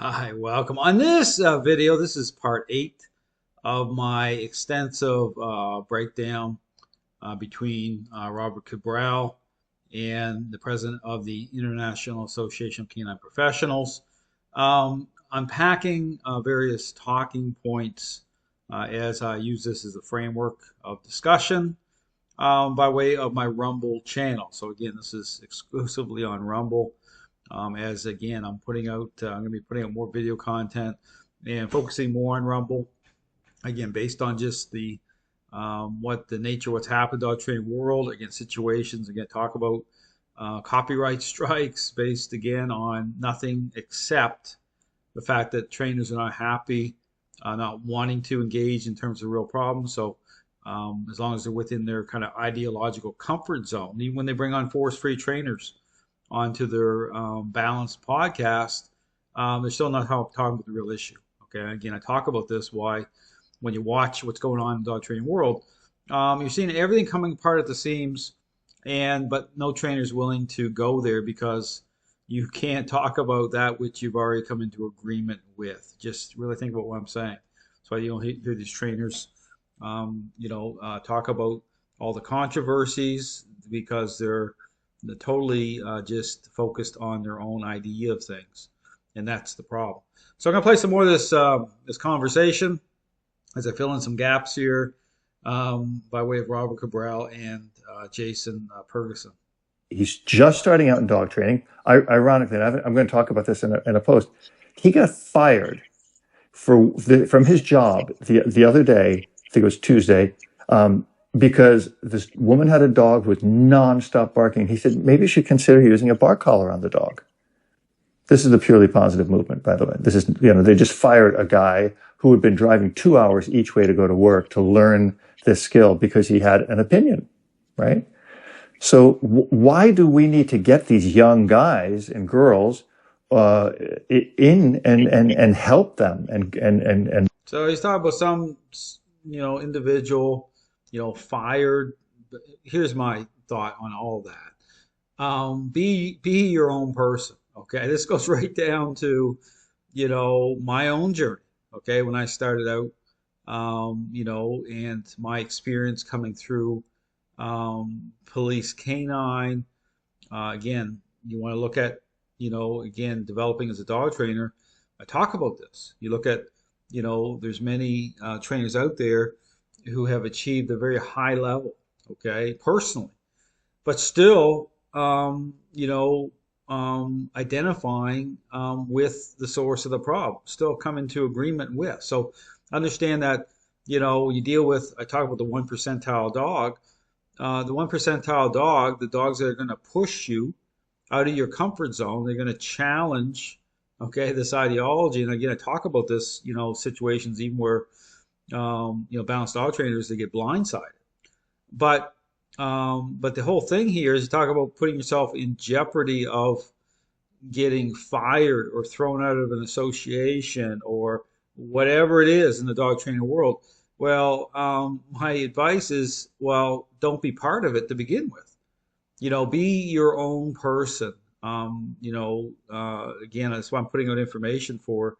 Hi, welcome. On this video, this is part 8 of my extensive breakdown between Robert Cabral and the president of the International Association of Canine Professionals, unpacking various talking points as I use this as a framework of discussion by way of my Rumble channel. So again, this is exclusively on Rumble. As again, I'm going to be putting out more video content and focusing more on Rumble. Again, based on just the what's happened to our training world. Again, situations. Again, talk about copyright strikes based again on nothing except the fact that trainers are not happy, not wanting to engage in terms of real problems. So as long as they're within their kind of ideological comfort zone, even when they bring on force-free trainers onto their balanced podcast, they're still not talking about the real issue. Okay, again, I talk about this, why when you watch what's going on in the dog training world, you're seeing everything coming apart at the seams, but no trainer is willing to go there because you can't talk about that which you've already come into agreement with. Just really think about what I'm saying. So you don't hear these trainers, talk about all the controversies because they're totally just focused on their own idea of things, and that's the problem. So I'm going to play some more of this conversation as I fill in some gaps here by way of Robert Cabral and Jason Purgason. He's just starting out in dog training. Ironically, and I'm going to talk about this in a post. He got fired from his job the other day. I think it was Tuesday. Because this woman had a dog with nonstop barking. He said, maybe you should consider using a bark collar on the dog. This is the purely positive movement, by the way. This is, they just fired a guy who had been driving 2 hours each way to go to work to learn this skill because he had an opinion, right? So why do we need to get these young guys and girls in and help them and So he's talking about some, individual, fired. Here's my thought on all that. Be your own person. Okay, this goes right down to, my own journey. Okay, when I started out, and my experience coming through police canine. Again, you want to look at, again, developing as a dog trainer. I talk about this. You look at, there's many trainers out there who have achieved a very high level, okay, personally, but still, identifying with the source of the problem, still coming to agreement with. So understand that, you deal with, I talk about the 1 percentile dog, the 1 percentile dog, the dogs that are going to push you out of your comfort zone, they're going to challenge, okay, this ideology. And again, I talk about this, situations even where, balanced dog trainers, they get blindsided. But the whole thing here is to talk about putting yourself in jeopardy of getting fired or thrown out of an association or whatever it is in the dog training world. Well, my advice is, well, don't be part of it to begin with. Be your own person. Again, that's why I'm putting out information for,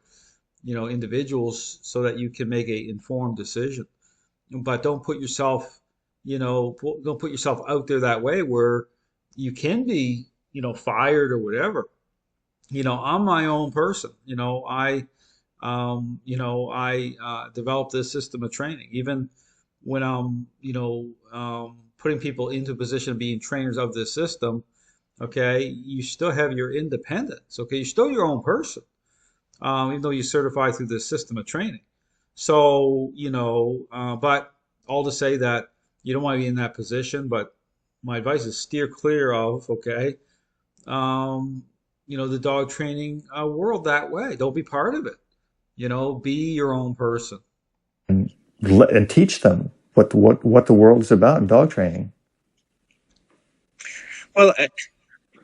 individuals so that you can make a informed decision. But don't put yourself, don't put yourself out there that way where you can be, fired or whatever. I'm my own person. I developed this system of training. Even when I'm, putting people into a position of being trainers of this system, okay, you still have your independence. Okay, you're still your own person, even though you certify through this system of training. So, but all to say that you don't want to be in that position, but my advice is steer clear of, okay, the dog training world that way. Don't be part of it. Be your own person. And teach them what the world is about in dog training. Well,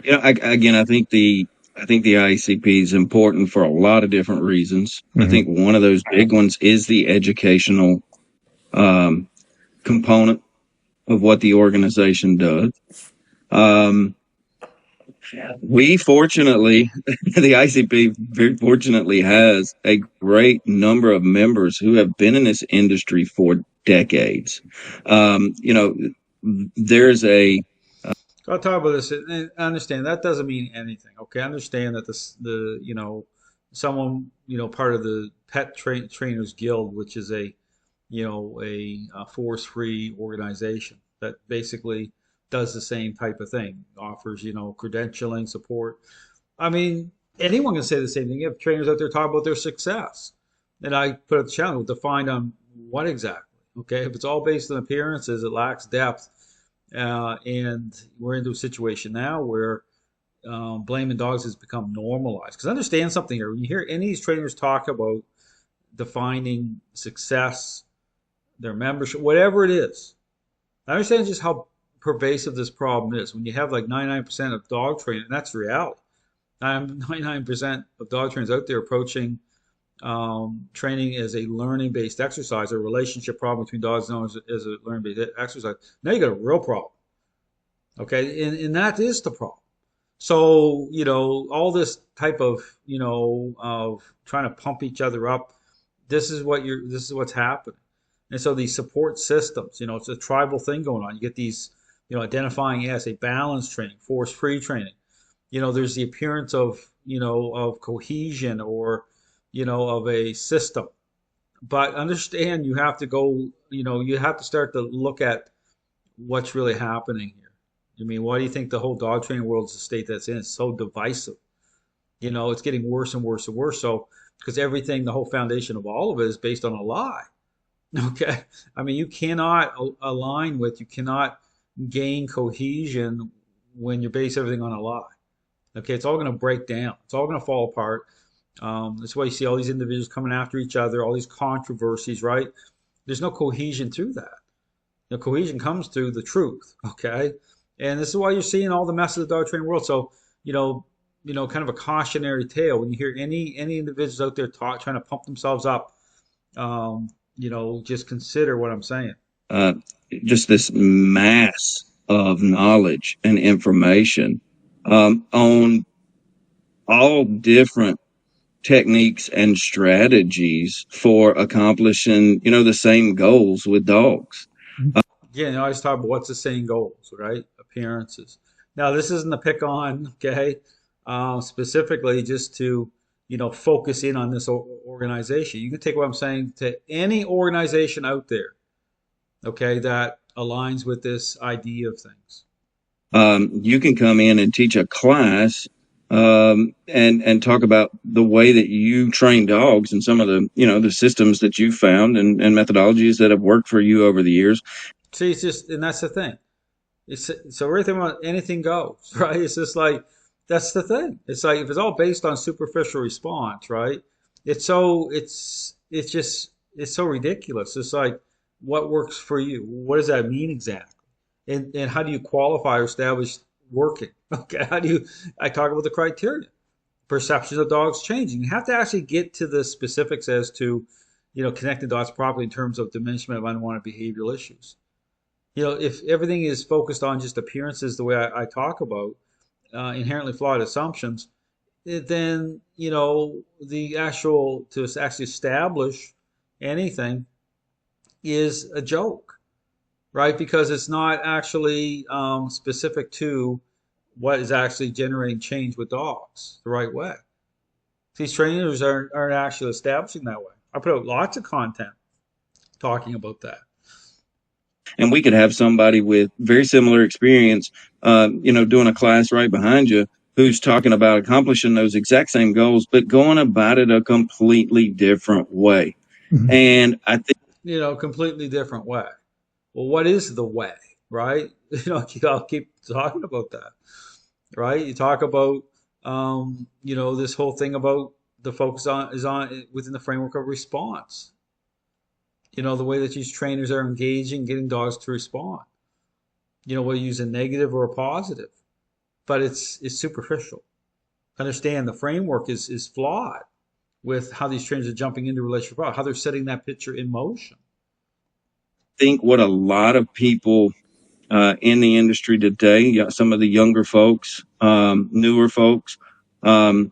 again, I think the IACP is important for a lot of different reasons. Mm-hmm. I think one of those big ones is the educational component of what the organization does. We fortunately, the ICP very fortunately has a great number of members who have been in this industry for decades. You know, there's a So I'll talk about this. And I understand that doesn't mean anything. Okay, I understand that the someone part of the Trainers Guild, which is a force-free organization that basically does the same type of thing, offers credentialing support. I mean, anyone can say the same thing. You have trainers out there talking about their success, and I put up the challenge defined on what exactly. Okay, if it's all based on appearances, it lacks depth, and we're into a situation now where blaming dogs has become normalized. Because understand something here: when you hear any of these trainers talk about defining success, their membership, whatever it is, I understand just how pervasive this problem is. When you have like 99% of dog training, that's reality. 99% of dog trainers out there approaching training as a learning-based exercise, a relationship problem between dogs known as a learning-based exercise. Now you got a real problem, okay? And that is the problem. So, all this type of trying to pump each other up, this is what's happening. And so these support systems, it's a tribal thing going on. You get these, identifying as a balance training, force-free training. There's the appearance of cohesion or, of a system. But understand you have to go, you have to start to look at what's really happening here. I mean, why do you think the whole dog training world is the state that's in? It's so divisive. It's getting worse and worse and worse. So, because everything, the whole foundation of all of it is based on a lie. Okay. I mean, you cannot gain cohesion when you base everything on a lie. Okay. It's all going to break down. It's all going to fall apart. That's why you see all these individuals coming after each other, all these controversies, right? There's no cohesion through that. The cohesion comes through the truth. Okay. And this is why you're seeing all the mess of the dog training world. So, kind of a cautionary tale when you hear any individuals out there trying to pump themselves up. Just consider what I'm saying. uh, just this mass of knowledge and information on all different techniques and strategies for accomplishing, the same goals with dogs. Again, I always talk about what's the saying goals, right? Appearances. Now, this isn't a pick on, okay, specifically just to, focus in on this organization. You can take what I'm saying to any organization out there, okay, that aligns with this idea of things. You can come in and teach a class and talk about the way that you train dogs and some of the the systems that you found and methodologies that have worked for you over the years. See, it's just, and that's the thing. So everything about anything goes, right? It's just like that's the thing. It's like if it's all based on superficial response, right? It's so ridiculous. It's like what works for you? What does that mean exactly? And how do you qualify or establish working? Okay, I talk about the criteria. Perceptions of dogs changing. You have to actually get to the specifics as to, connecting dots properly in terms of diminishment of unwanted behavioral issues. If everything is focused on just appearances the way I talk about, inherently flawed assumptions, then, the actual, to actually establish anything is a joke, right? Because it's not actually specific to what is actually generating change with dogs the right way. These trainers aren't actually establishing that way. I put out lots of content talking about that. And we could have somebody with very similar experience, doing a class right behind you who's talking about accomplishing those exact same goals, but going about it a completely different way. Mhm. And I think, Completely different way. Well, what is the way, right? I'll keep talking about that, right? You talk about, this whole thing about the focus on is on within the framework of response. The way that these trainers are engaging, getting dogs to respond. Whether you use a negative or a positive, but it's superficial. Understand the framework is flawed with how these trainers are jumping into relationship, how they're setting that picture in motion. what a lot of people in the industry today. Some of the younger folks, newer folks,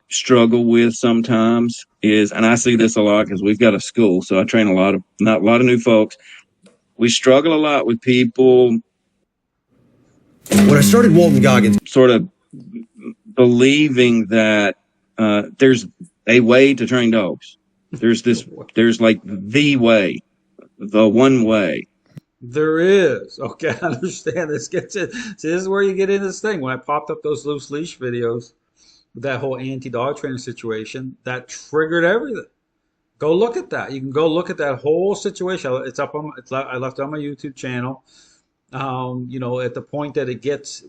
struggle with sometimes is, and I see this a lot because we've got a school, so I train not a lot of new folks. We struggle a lot with people. When I started Walton Goggins, Sort of believing that there's a way to train dogs. There's like the way, the one way. There is. Okay, I understand this. Gets it. See, this is where you get into this thing. When I popped up those loose leash videos, that whole anti-dog training situation, that triggered everything. Go look at that. You can go look at that whole situation. It's up on. I left it on my YouTube channel. At the point that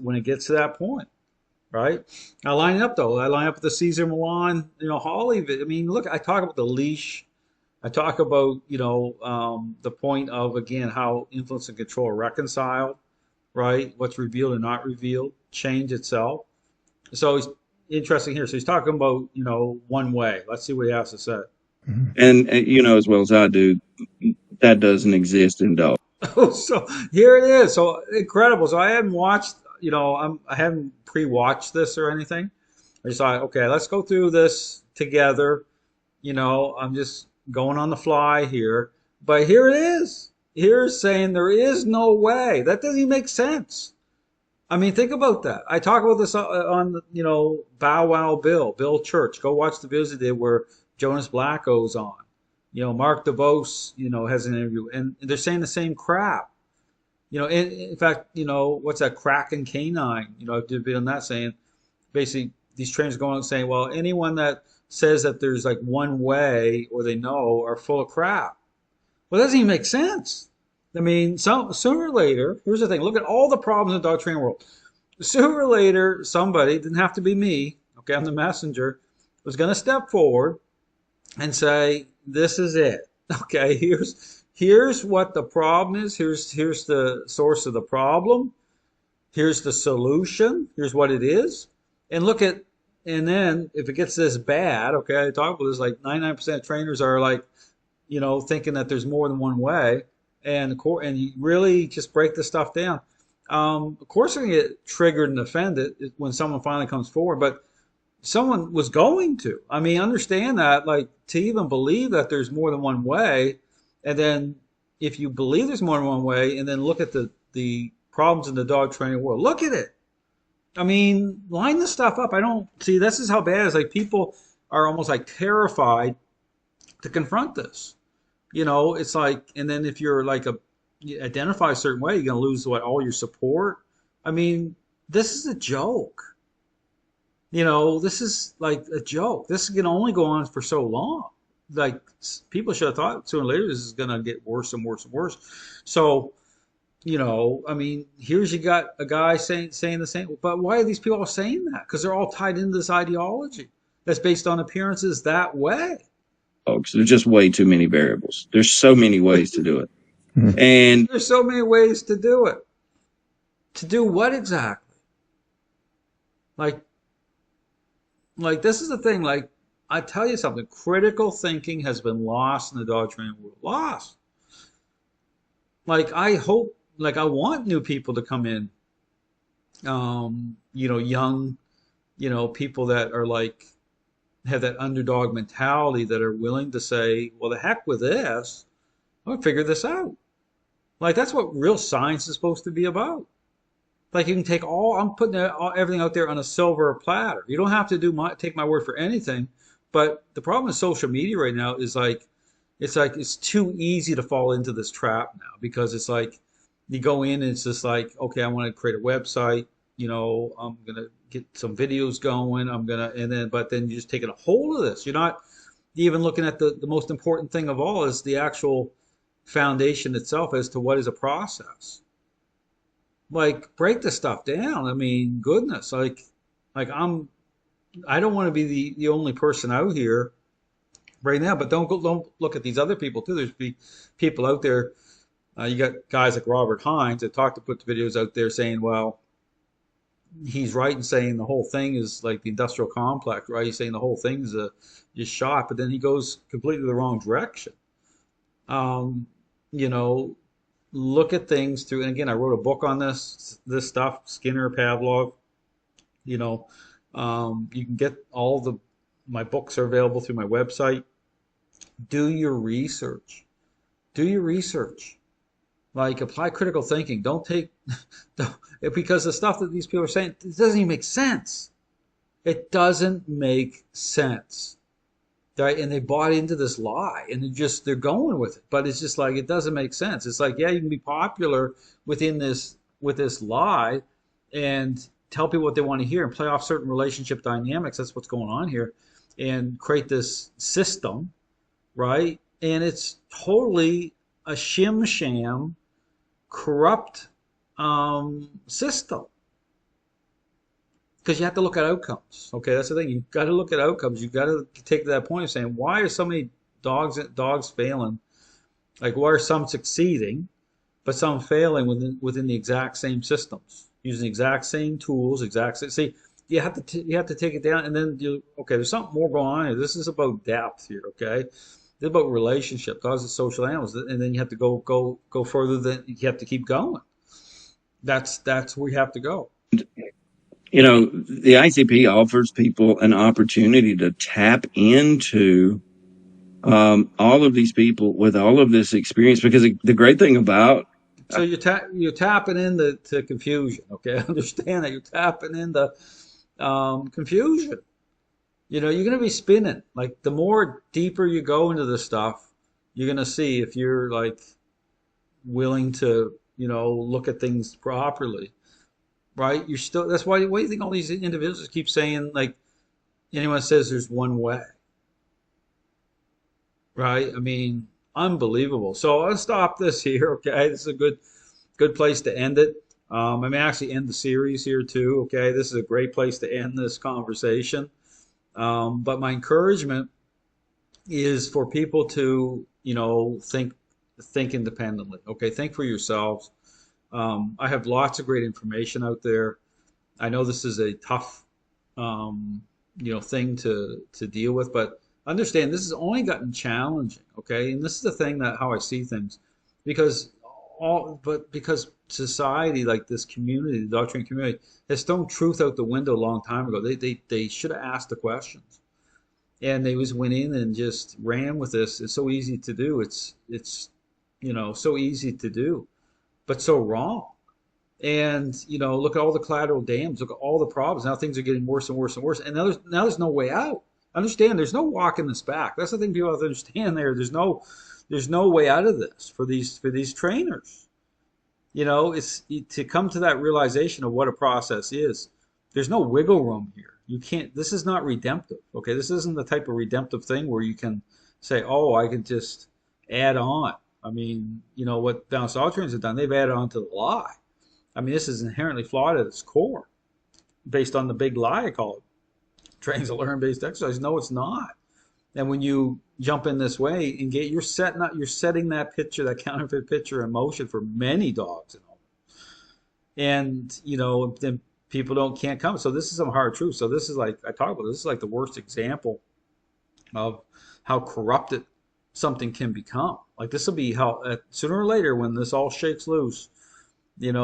when it gets to that point, right? I line it up though. I line up with the Caesar Milan, Holly. I mean, look, I talk about the leash. I talk about, the point of, again, how influence and control are reconciled, right? What's revealed and not revealed, change itself. So he's interesting here. So he's talking about, one way. Let's see what he has to say. And as well as I do, that doesn't exist in dogs. So here it is. So incredible. So I hadn't watched, I haven't pre-watched this or anything. I just thought, okay, let's go through this together. I'm just going on the fly here. But here it is. Here's saying there is no way. That doesn't even make sense. I mean, think about that. I talk about this on, Bow Wow Bill Church. Go watch the videos they did where Jonas Blacko's on. Mark DeVos, has an interview, and they're saying the same crap. In fact, what's that, Kraken Canine? I did a bit on that saying, basically, these trainers going and saying, well, anyone that says that there's like one way or they know are full of crap. Well, that doesn't even make sense. I mean, sooner or later, here's the thing. Look at all the problems in the dog training world. Sooner or later, somebody, didn't have to be me, okay, I'm the messenger, was going to step forward and say, this is it. Okay, here's what the problem is. Here's the source of the problem. Here's the solution. Here's what it is. And then if it gets this bad, okay, I talk about this, like 99% of trainers are like, thinking that there's more than one way. And you really just break this stuff down. Of course, they're going to get triggered and offended when someone finally comes forward, but someone was going to. I mean, understand that, like, to even believe that there's more than one way, and then if you believe there's more than one way, and then look at the problems in the dog training world, look at it. I mean, line this stuff up. I don't see, this is how bad it is. Like, people are almost like terrified to confront this. It's like, and then if you're like you identify a certain way, you're going to lose all your support. I mean, this is a joke. This is like a joke. This can only go on for so long. Like, people should have thought sooner or later this is going to get worse and worse and worse. So, I mean, here's you got a guy saying the same. But why are these people all saying that? Because they're all tied into this ideology that's based on appearances that way. Folks, there's just way too many variables. There's so many ways to do it. And there's so many ways to do it. To do what exactly? Like this is the thing. Like, I tell you something. Critical thinking has been lost in the dog training world. Lost. Like, I want new people to come in. Young, people that are like, have that underdog mentality, that are willing to say, well, the heck with this. I'm going to figure this out. Like, that's what real science is supposed to be about. Like, you can take I'm putting everything out there on a silver platter. You don't have to take my word for anything. But the problem with social media right now is it's too easy to fall into this trap now, because it's like you go in and it's just like, okay, I want to create a website. I'm going to get some videos going. But then you're just taking a hold of this. You're not even looking at the most important thing of all, is the actual foundation itself as to what is a process. Like, break this stuff down. I mean, goodness, I don't want to be the only person out here right now, but don't look at these other people too. There's people out there. You got guys like Robert Hines that put the videos out there saying, well, he's right in saying the whole thing is like the industrial complex, right? He's saying the whole thing is just shot, but then he goes completely the wrong direction. look at things through, and again, I wrote a book on this stuff, Skinner, Pavlov, you know, you can get my books are available through my website. Do your research. Do your research. Like apply critical thinking. Don't take, because the stuff that these people are saying, it doesn't even make sense. It doesn't make sense. Right? And they bought into this lie and they're going with it. But it's just like, it doesn't make sense. It's like, yeah, you can be popular with this lie and tell people what they want to hear and play off certain relationship dynamics. That's what's going on here, and create this system, right? And it's totally a shim sham, corrupt system. Because you have to look at outcomes. Okay, that's the thing. You've got to look at outcomes. You've got to take to that point of saying, why are so many dogs failing? Like, why are some succeeding, but some failing within the exact same systems, using the exact same tools, see, you have to take it down, and then okay, there's something more going on here. This is about depth here. Okay, this is about relationship. Dogs are social animals, and then you have to go further. Than you have to keep going. That's where you have to go. The ICP offers people an opportunity to tap into all of these people with all of this experience, because the great thing about so you're tapping into confusion. Okay, understand that you're tapping into confusion. You're going to be spinning. Like the more deeper you go into this stuff, you're going to see if you're like willing to look at things properly. Right? You're still. That's why. Why do you think all these individuals keep saying like anyone says there's one way? Right? I mean, unbelievable. So I'll stop this here. Okay, this is a good place to end it. I may actually end the series here too. Okay, this is a great place to end this conversation. But my encouragement is for people to think independently. Okay, think for yourselves. I have lots of great information out there. I know this is a tough, thing to deal with, but understand this has only gotten challenging. Okay, and this is the thing that how I see things, because society, like this community, the dog training community, has thrown truth out the window a long time ago. They should have asked the questions, and they just went in and just ran with this. It's so easy to do. It's so easy to do, but so wrong. And look at all the collateral damage. Look at all the problems. Now things are getting worse and worse and worse. And now there's no way out. Understand? There's no walking this back. That's the thing people have to understand. There's no way out of this for these trainers. It's to come to that realization of what a process is. There's no wiggle room here. You can't. This is not redemptive. Okay, this isn't the type of redemptive thing where you can say, "Oh, I can just add on." I mean, what balanced dog trainers have done, they've added on to the lie. I mean, this is inherently flawed at its core, based on the big lie I call it. Trains a learn-based exercise. No, it's not. And when you jump in this way, you're setting that picture, that counterfeit picture in motion for many dogs and all. And then people can't come. So this is some hard truth. So this is like I talk about. This is like the worst example of how corrupted something can become. Like this will be how sooner or later when this all shakes loose, and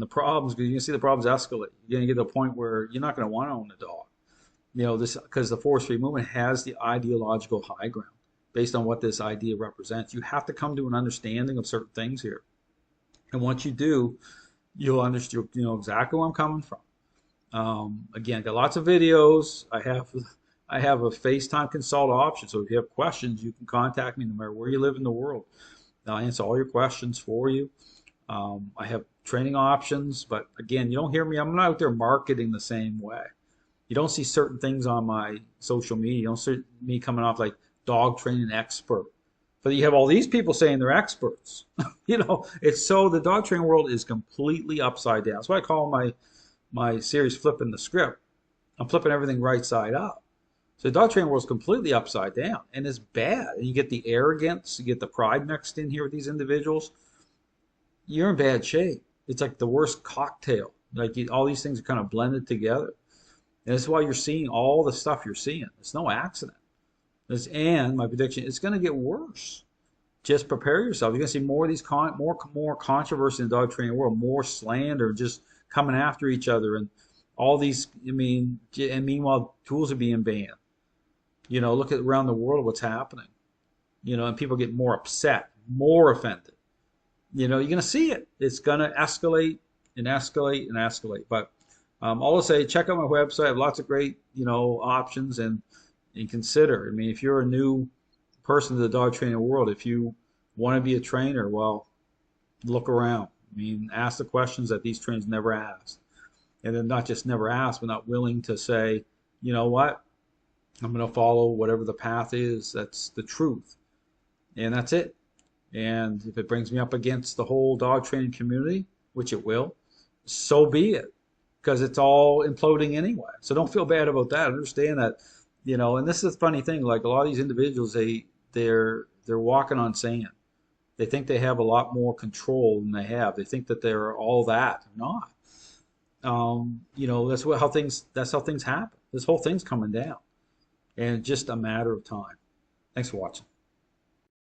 the problems, because you can see the problems escalate. You're going to get to a point where you're not going to want to own a dog. This because the force-free movement has the ideological high ground based on what this idea represents. You have to come to an understanding of certain things here, and once you do, you'll understand. Exactly where I'm coming from. Again, got lots of videos. I have a FaceTime consult option, so if you have questions, you can contact me no matter where you live in the world. I'll answer all your questions for you. I have training options, but again, you don't hear me. I'm not out there marketing the same way. You don't see certain things on my social media. You don't see me coming off like dog training expert. But you have all these people saying they're experts. It's so the dog training world is completely upside down. That's why I call my series Flipping the Script. I'm flipping everything right side up. So the dog training world is completely upside down, and it's bad. And you get the arrogance, you get the pride mixed in here with these individuals. You're in bad shape. It's like the worst cocktail. Like all these things are kind of blended together. And that's why you're seeing all the stuff you're seeing. It's no accident. And my prediction, it's going to get worse. just prepare yourself. You're going to see more of these more controversy in the dog training world, more slander, just coming after each other, and all these. I mean, and meanwhile, tools are being banned. Look at around the world what's happening. And people get more upset, more offended. You're going to see it. It's going to escalate and escalate and escalate. But all I'll say, check out my website. I have lots of great, options and consider. I mean, if you're a new person to the dog training world, if you want to be a trainer, well, look around. I mean, ask the questions that these trainers never asked. And then not just never asked, but not willing to say, you know what, I'm going to follow whatever the path is. That's the truth. And that's it. And if it brings me up against the whole dog training community, which it will, so be it, because it's all imploding anyway. So don't feel bad about that. Understand that, and this is the funny thing, like a lot of these individuals, they're walking on sand. They think they have a lot more control than they have. They think that they're all that. They're not. That's how things happen. This whole thing's coming down, and just a matter of time. Thanks for watching.